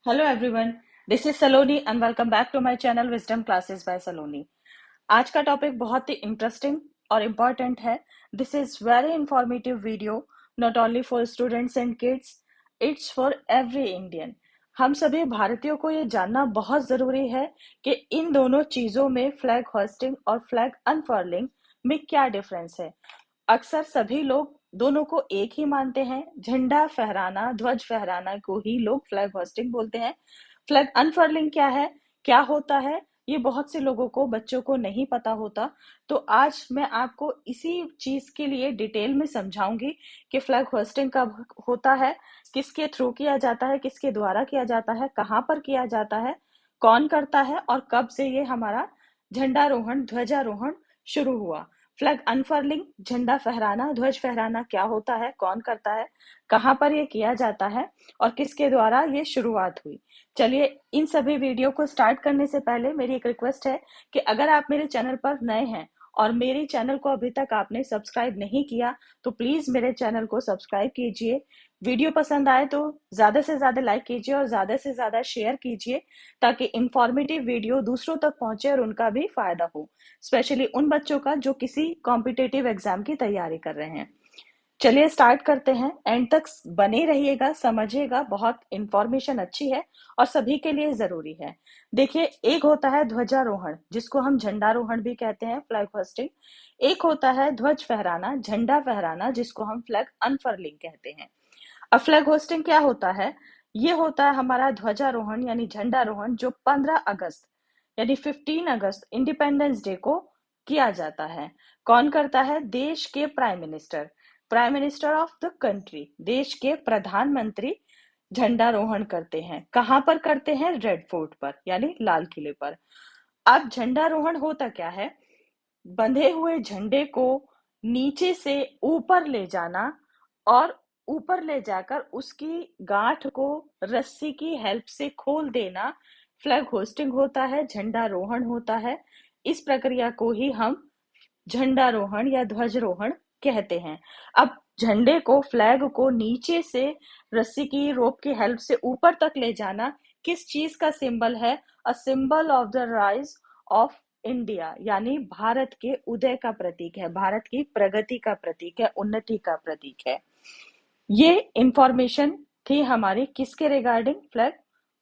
Hello everyone, this is Saloni and welcome back to my channel Wisdom Classes by Saloni। आज का topic बहुत ही interesting और important है। This is very informative video, not only for students and kids, it's for every Indian. हम सभी भारतीयों को ये जानना बहुत जरूरी है कि इन दोनों चीजों में, फ्लैग होस्टिंग और फ्लैग अनफर्लिंग में क्या डिफरेंस है। अक्सर सभी लोग दोनों को एक ही मानते हैं। झंडा फहराना, ध्वज फहराना को ही लोग फ्लैग होस्टिंग बोलते हैं। फ्लैग अनफर्लिंग क्या है, क्या होता है, ये बहुत से लोगों को, बच्चों को नहीं पता होता। तो आज मैं आपको इसी चीज के लिए डिटेल में समझाऊंगी कि फ्लैग होस्टिंग कब होता है, किसके थ्रू किया जाता है, किसके द्वारा किया जाता है, कहाँ पर किया जाता है, कौन करता है और कब से ये हमारा झंडारोहण, ध्वजारोहण शुरू हुआ। फ्लैग अनफर्लिंग, झंडा फहराना, ध्वज फहराना क्या होता है, कौन करता है, कहाँ पर ये किया जाता है और किसके द्वारा ये शुरुआत हुई। चलिए, इन सभी वीडियो को स्टार्ट करने से पहले मेरी एक रिक्वेस्ट है कि अगर आप मेरे चैनल पर नए हैं और मेरे चैनल को अभी तक आपने सब्सक्राइब नहीं किया तो प्लीज मेरे चैनल को सब्सक्राइब कीजिए। वीडियो पसंद आए तो ज्यादा से ज्यादा लाइक कीजिए और ज्यादा से ज्यादा शेयर कीजिए ताकि इंफॉर्मेटिव वीडियो दूसरों तक पहुंचे और उनका भी फायदा हो, स्पेशली उन बच्चों का जो किसी कॉम्पिटेटिव एग्जाम की तैयारी कर रहे हैं। चलिए स्टार्ट करते हैं, एंड तक बने रहिएगा, समझिएगा, बहुत इंफॉर्मेशन अच्छी है और सभी के लिए जरूरी है। देखिए, एक होता है ध्वजारोहण जिसको हम झंडारोहण भी कहते हैं, फ्लैग होस्टिंग। एक होता है ध्वज फहराना, झंडा फहराना, जिसको हम फ्लैग अनफर्लिंग कहते हैं। अब फ्लैग होस्टिंग क्या होता है, ये होता है हमारा ध्वजारोहण यानी झंडारोहण जो 15 अगस्त यानी 15 अगस्त इंडिपेंडेंस डे को किया जाता है। कौन करता है, देश के prime minister, prime minister of the country, देश के प्रधानमंत्री झंडारोहण करते हैं। कहां पर करते हैं, रेड फोर्ट पर यानी लाल किले पर। अब झंडारोहण होता क्या है, बंधे हुए झंडे को नीचे से ऊपर ले जाना और ऊपर ले जाकर उसकी गांठ को रस्सी की हेल्प से खोल देना, फ्लैग होस्टिंग होता है, झंडारोहण होता है। इस प्रक्रिया को ही हम झंडारोहण या ध्वजारोहण कहते हैं। अब झंडे को, फ्लैग को नीचे से रस्सी की रोप की हेल्प से ऊपर तक ले जाना किस चीज का सिंबल है, a symbol of the rise of India, यानी भारत के उदय का प्रतीक है, भारत की प्रगति का प्रतीक है, उन्नति का प्रतीक है। ये इंफॉर्मेशन थी हमारी किसके रिगार्डिंग, फ्लैग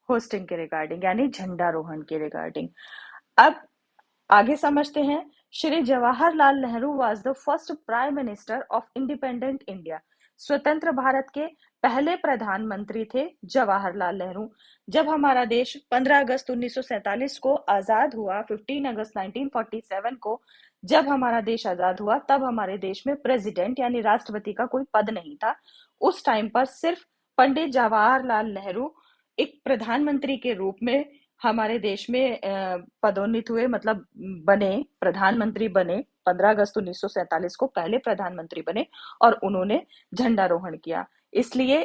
होस्टिंग के रिगार्डिंग यानी झंडारोहण के रिगार्डिंग। अब आगे समझते हैं। Shri Jawaharlal Nehru was the first prime minister of independent India. स्वतंत्र भारत के पहले प्रधानमंत्री थे जवाहरलाल नेहरू। जब हमारा देश 15 अगस्त 1947 को आजाद हुआ, 15 अगस्त 1947 को जब हमारा देश आजाद हुआ, तब हमारे देश में प्रेसिडेंट यानी राष्ट्रपति का कोई पद नहीं था। उस टाइम पर सिर्फ पंडित जवाहरलाल नेहरू एक प्रधानमंत्री के रूप में हमारे देश में पदोन्नत हुए, मतलब बने, प्रधानमंत्री बने। 15 अगस्त 1947 को पहले प्रधानमंत्री बने और उन्होंने झंडारोहण किया। इसलिए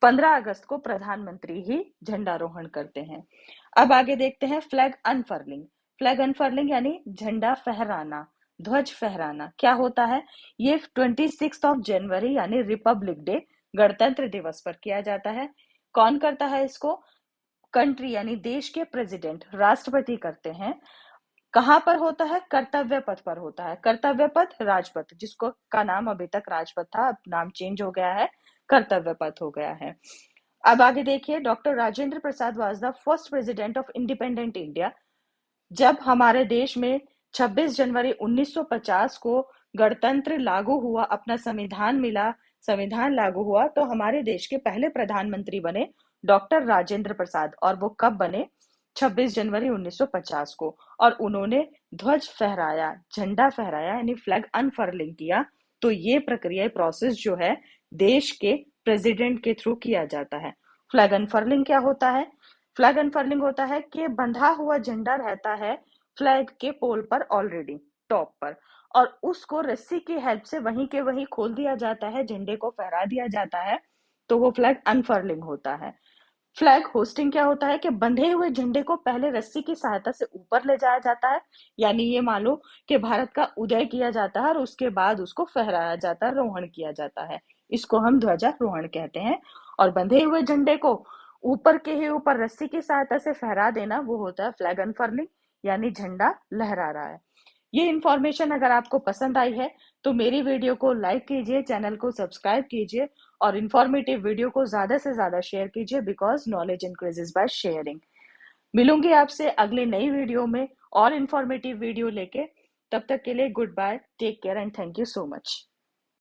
15 अगस्त को प्रधानमंत्री ही झंडारोहण करते हैं। अब आगे देखते हैं फ्लैग अनफर्लिंग। फ्लैग अनफर्लिंग यानी झंडा फहराना, ध्वज फहराना क्या होता है, ये 26 जनवरी यानी रिपब्लिक डे, गणतंत्र दिवस पर किया जाता है। कौन करता है इसको, कंट्री यानी देश के प्रेसिडेंट, राष्ट्रपति करते हैं। कहां पर होता है, कर्तव्य पथ पर होता है। कर्तव्य पथ, राजपथ, जिसको का नाम अभी तक राजपथ था, अब नाम चेंज हो गया है, कर्तव्य पथ हो गया है। अब आगे देखिए, doctor Rajendra Prasad was the first president of independent India. जब हमारे देश में 26 जनवरी 1950 को गणतंत्र लागू हुआ, अपना संविधान मिला, संविधान लागू हुआ, तो हमारे देश के पहले प्रधानमंत्री बने डॉक्टर राजेंद्र प्रसाद। और वो कब बने, 26 जनवरी 1950 को। और उन्होंने ध्वज फहराया, झंडा फहराया यानी फ्लैग अनफर्लिंग किया। तो ये प्रक्रिया, प्रोसेस जो है, देश के प्रेसिडेंट के थ्रू किया जाता है। फ्लैग अनफर्लिंग क्या होता है, फ्लैग अनफर्लिंग होता है कि बंधा हुआ झंडा रहता है फ्लैग के पोल पर, ऑलरेडी टॉप पर, और उसको रस्सी की हेल्प से वहीं के वहीं खोल दिया जाता है, झंडे को फहरा दिया जाता है, तो वो फ्लैग अनफर्लिंग होता है। फ्लैग होस्टिंग क्या होता है कि बंधे हुए झंडे को पहले रस्सी की सहायता से ऊपर ले जाया जाता है, यानी ये मान लो कि भारत का उदय किया जाता है और उसके बाद उसको फहराया जाता है, रोहण किया जाता है, इसको हम ध्वजारोहण कहते हैं। और बंधे हुए झंडे को ऊपर के ही ऊपर रस्सी की सहायता से फहरा देना, वो होता है फ्लैग अनफर्लिंग, यानी झंडा लहरा रहा है। ये इन्फॉर्मेशन अगर आपको पसंद आई है तो मेरी वीडियो को लाइक कीजिए, चैनल को सब्सक्राइब कीजिए और इन्फॉर्मेटिव वीडियो को ज्यादा से ज्यादा शेयर कीजिए, because knowledge increases by sharing. मिलूंगी आपसे अगली नई वीडियो में और इन्फॉर्मेटिव वीडियो लेके। तब तक के लिए good bye, take care and thank you so much.